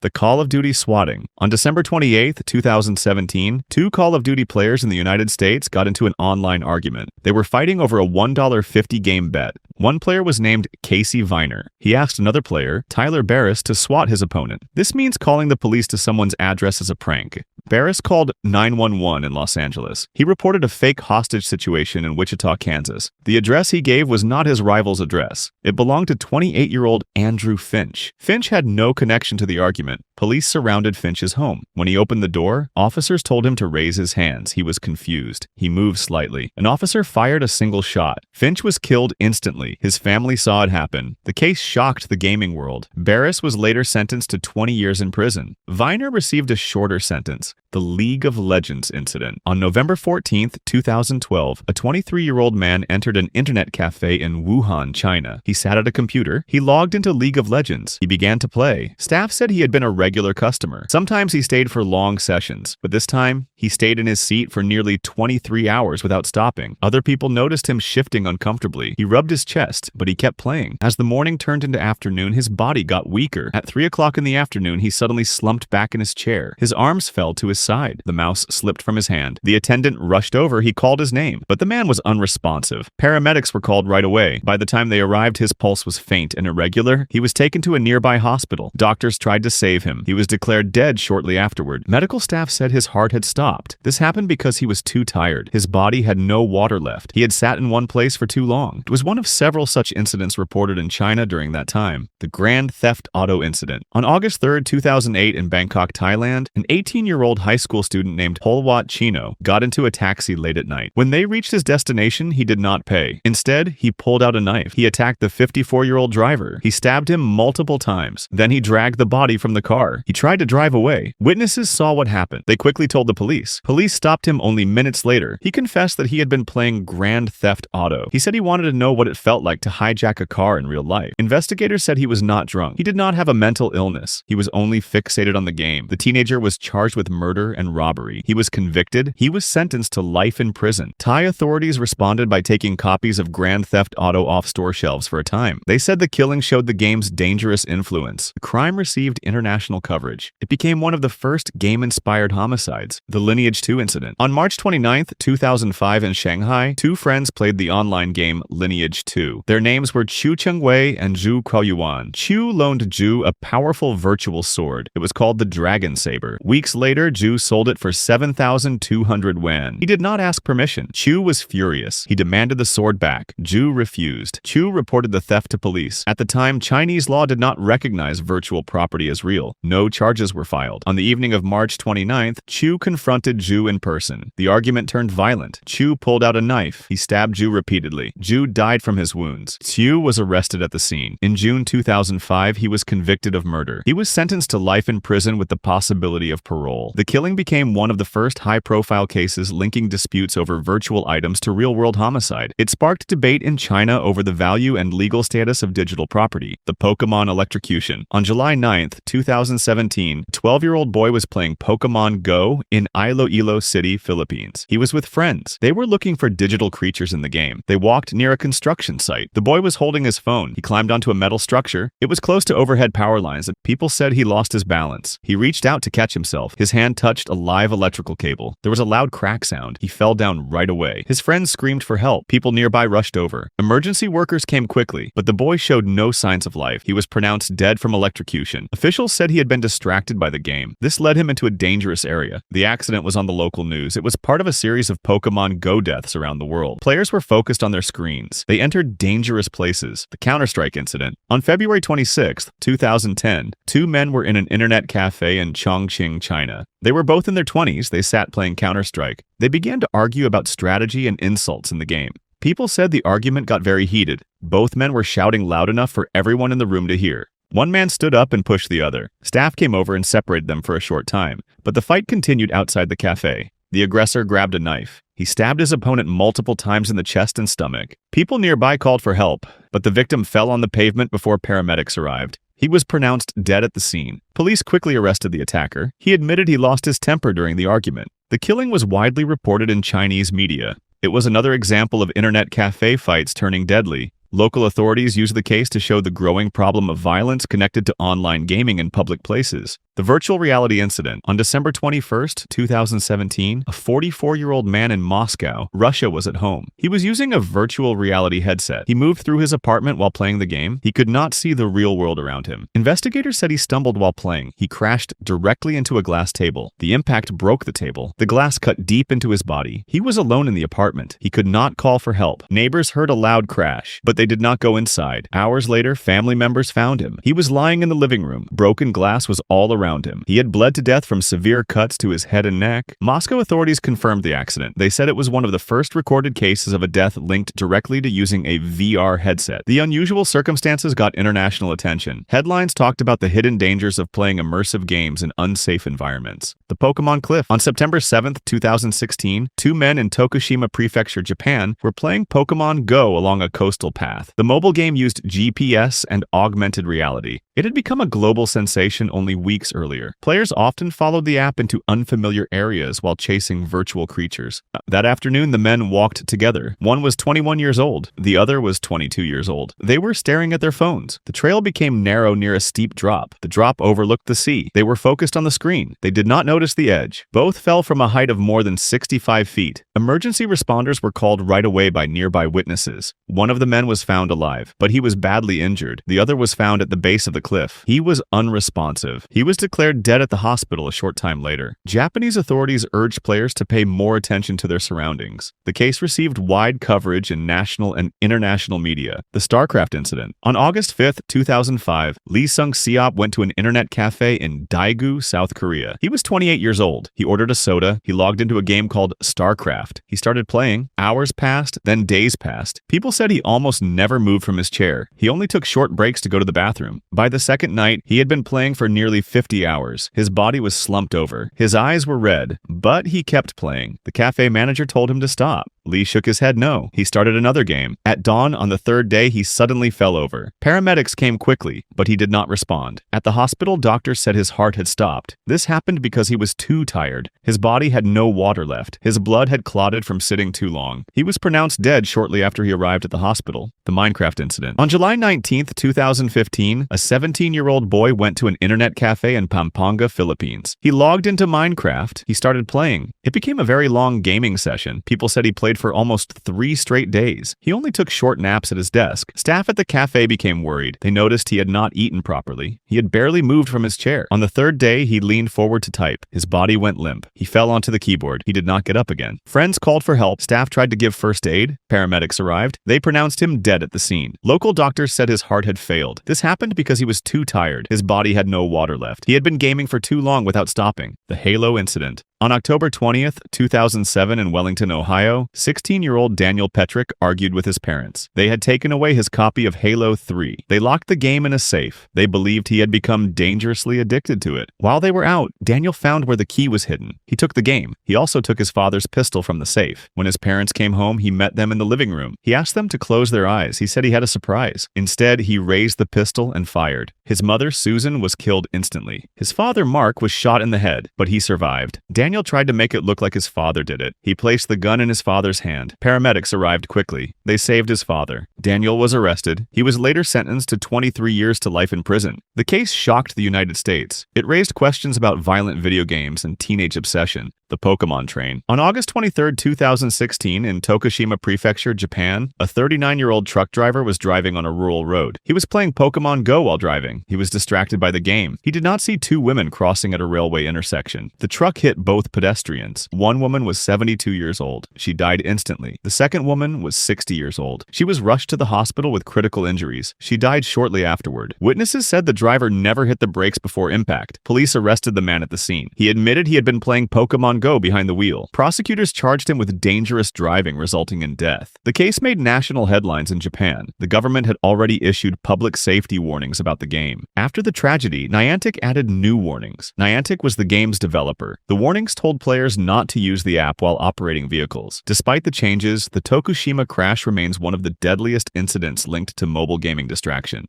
The Call of Duty Swatting. On December 28, 2017, two Call of Duty players in the United States got into an online argument. They were fighting over a $1.50 game bet. One player was named Casey Viner. He asked another player, Tyler Barris, to swat his opponent. This means calling the police to someone's address as a prank. Barris called 911 in Los Angeles. He reported a fake hostage situation in Wichita, Kansas. The address he gave was not his rival's address. It belonged to 28-year-old Andrew Finch. Finch had no connection to the argument. Police surrounded Finch's home. When he opened the door, officers told him to raise his hands. He was confused. He moved slightly. An officer fired a single shot. Finch was killed instantly. His family saw it happen. The case shocked the gaming world. Barris was later sentenced to 20 years in prison. Viner received a shorter sentence. The League of Legends Incident. On November 14, 2012, a 23-year-old man entered an internet cafe in Wuhan, China. He sat at a computer. He logged into League of Legends. He began to play. Staff said he had been a regular customer. Sometimes he stayed for long sessions, but this time, he stayed in his seat for nearly 23 hours without stopping. Other people noticed him shifting uncomfortably. He rubbed his chest, but he kept playing. As the morning turned into afternoon, his body got weaker. At 3 o'clock in the afternoon, he suddenly slumped back in his chair. His arms fell to his side. The mouse slipped from his hand. The attendant rushed over. He called his name, but the man was unresponsive. Paramedics were called right away. By the time they arrived, his pulse was faint and irregular. He was taken to a nearby hospital. Doctors tried to save him. He was declared dead shortly afterward. Medical staff said his heart had stopped. This happened because he was too tired. His body had no water left. He had sat in one place for too long. It was one of several such incidents reported in China during that time. The Grand Theft Auto Incident. On August 3, 2008 in Bangkok, Thailand, an 18-year-old high school student named Polwat Chino got into a taxi late at night. When they reached his destination, he did not pay. Instead, he pulled out a knife. He attacked the 54-year-old driver. He stabbed him multiple times. Then he dragged the body from the car. He tried to drive away. Witnesses saw what happened. They quickly told the police. Police stopped him only minutes later. He confessed that he had been playing Grand Theft Auto. He said he wanted to know what it felt like to hijack a car in real life. Investigators said he was not drunk. He did not have a mental illness. He was only fixated on the game. The teenager was charged with murder and robbery. He was convicted. He was sentenced to life in prison. Thai authorities responded by taking copies of Grand Theft Auto off store shelves for a time. They said the killing showed the game's dangerous influence. The crime received international coverage. It became one of the first game-inspired homicides. The Lineage II Incident. On March 29, 2005 in Shanghai, two friends played the online game Lineage II. Their names were Chu Chengwei and Zhu Kuoyuan. Chu loaned Zhu a powerful virtual sword. It was called the Dragon Saber. Weeks later, Zhu sold it for 7,200 yuan. He did not ask permission. Chu was furious. He demanded the sword back. Zhu refused. Chu reported the theft to police. At the time, Chinese law did not recognize virtual property as real. No charges were filed. On the evening of March 29th, Chu confronted Zhu in person. The argument turned violent. Chu pulled out a knife. He stabbed Zhu repeatedly. Zhu died from his wounds. Chu was arrested at the scene. In June 2005, he was convicted of murder. He was sentenced to life in prison with the possibility of parole. The killing became one of the first high-profile cases linking disputes over virtual items to real-world homicide. It sparked debate in China over the value and legal status of digital property. The Pokémon Electrocution. On July 9, 2017, a 12-year-old boy was playing Pokémon Go in Iloilo City, Philippines. He was with friends. They were looking for digital creatures in the game. They walked near a construction site. The boy was holding his phone. He climbed onto a metal structure. It was close to overhead power lines, and people said he lost his balance. He reached out to catch himself. His hand touched a live electrical cable. There was a loud crack sound. He fell down right away. His friends screamed for help. People nearby rushed over. Emergency workers came quickly, but the boy showed no signs of life. He was pronounced dead from electrocution. Officials said he had been distracted by the game. This led him into a dangerous area. The accident was on the local news. It was part of a series of Pokémon Go deaths around the world. Players were focused on their screens. They entered dangerous places. The Counter-Strike Incident. On February 26, 2010, two men were in an internet cafe in Chongqing, China. They were both in their 20s. They sat playing Counter-Strike. They began to argue about strategy and insults in the game. People said the argument got very heated. Both men were shouting loud enough for everyone in the room to hear. One man stood up and pushed the other. Staff came over and separated them for a short time, but the fight continued outside the cafe. The aggressor grabbed a knife. He stabbed his opponent multiple times in the chest and stomach. People nearby called for help, but the victim fell on the pavement before paramedics arrived. He was pronounced dead at the scene. Police quickly arrested the attacker. He admitted he lost his temper during the argument. The killing was widely reported in Chinese media. It was another example of internet cafe fights turning deadly. Local authorities used the case to show the growing problem of violence connected to online gaming in public places. The virtual reality incident. On December 21st, 2017, a 44-year-old man in Moscow, Russia, was at home. He was using a virtual reality headset. He moved through his apartment while playing the game. He could not see the real world around him. Investigators said he stumbled while playing. He crashed directly into a glass table. The impact broke the table. The glass cut deep into his body. He was alone in the apartment. He could not call for help. Neighbors heard a loud crash, but they did not go inside. Hours later, family members found him. He was lying in the living room. Broken glass was all around him. He had bled to death from severe cuts to his head and neck. Moscow authorities confirmed the accident. They said it was one of the first recorded cases of a death linked directly to using a VR headset. The unusual circumstances got international attention. Headlines talked about the hidden dangers of playing immersive games in unsafe environments. The Pokémon Cliff. On September 7th, 2016, two men in Tokushima Prefecture, Japan, were playing Pokémon Go along a coastal path. The mobile game used GPS and augmented reality. It had become a global sensation only weeks earlier. Players often followed the app into unfamiliar areas while chasing virtual creatures. That afternoon, the men walked together. One was 21 years old. The other was 22 years old. They were staring at their phones. The trail became narrow near a steep drop. The drop overlooked the sea. They were focused on the screen. They did not notice the edge. Both fell from a height of more than 65 feet. Emergency responders were called right away by nearby witnesses. One of the men was found alive, but he was badly injured. The other was found at the base of the cliff. He was unresponsive. He was declared dead at the hospital a short time later. Japanese authorities urged players to pay more attention to their surroundings. The case received wide coverage in national and international media. The StarCraft Incident. On August 5th, 2005, Lee Sung-seop went to an internet cafe in Daegu, South Korea. He was 28 years old. He ordered a soda. He logged into a game called StarCraft. He started playing. Hours passed, then days passed. People said he almost never moved from his chair. He only took short breaks to go to the bathroom. By the second night, he had been playing for nearly 50 hours. His body was slumped over. His eyes were red, but he kept playing. The cafe manager told him to stop. Lee shook his head no. He started another game. At dawn on the third day, he suddenly fell over. Paramedics came quickly, but he did not respond. At the hospital, doctors said his heart had stopped. This happened because he was too tired. His body had no water left. His blood had clotted from sitting too long. He was pronounced dead shortly after he arrived at the hospital. The Minecraft Incident. On July 19th, 2015, a 17-year-old boy went to an internet cafe in Pampanga, Philippines. He logged into Minecraft. He started playing. It became a very long gaming session. People said he played for almost 3 straight days. He only took short naps at his desk. Staff at the cafe became worried. They noticed he had not eaten properly. He had barely moved from his chair. On the third day, he leaned forward to type. His body went limp. He fell onto the keyboard. He did not get up again. Friends called for help. Staff tried to give first aid. Paramedics arrived. They pronounced him dead at the scene. Local doctors said his heart had failed. This happened because he was too tired. His body had no water left. He had been gaming for too long without stopping. The Halo Incident. On October 20th, 2007 in Wellington, Ohio, 16-year-old Daniel Petrick argued with his parents. They had taken away his copy of Halo 3. They locked the game in a safe. They believed he had become dangerously addicted to it. While they were out, Daniel found where the key was hidden. He took the game. He also took his father's pistol from the safe. When his parents came home, he met them in the living room. He asked them to close their eyes. He said he had a surprise. Instead, he raised the pistol and fired. His mother, Susan, was killed instantly. His father, Mark, was shot in the head, but he survived. Daniel tried to make it look like his father did it. He placed the gun in his father's hand. Paramedics arrived quickly. They saved his father. Daniel was arrested. He was later sentenced to 23 years to life in prison. The case shocked the United States. It raised questions about violent video games and teenage obsession. The Pokémon Train. On August 23, 2016, in Tokushima Prefecture, Japan, a 39-year-old truck driver was driving on a rural road. He was playing Pokémon Go while driving. He was distracted by the game. He did not see two women crossing at a railway intersection. The truck hit both pedestrians. One woman was 72 years old. She died instantly. The second woman was 60 years old. She was rushed to the hospital with critical injuries. She died shortly afterward. Witnesses said the driver never hit the brakes before impact. Police arrested the man at the scene. He admitted he had been playing Pokémon Go behind the wheel. Prosecutors charged him with dangerous driving, resulting in death. The case made national headlines in Japan. The government had already issued public safety warnings about the game. After the tragedy, Niantic added new warnings. Niantic was the game's developer. The warnings told players not to use the app while operating vehicles. Despite the changes, the Tokushima crash remains one of the deadliest incidents linked to mobile gaming distraction.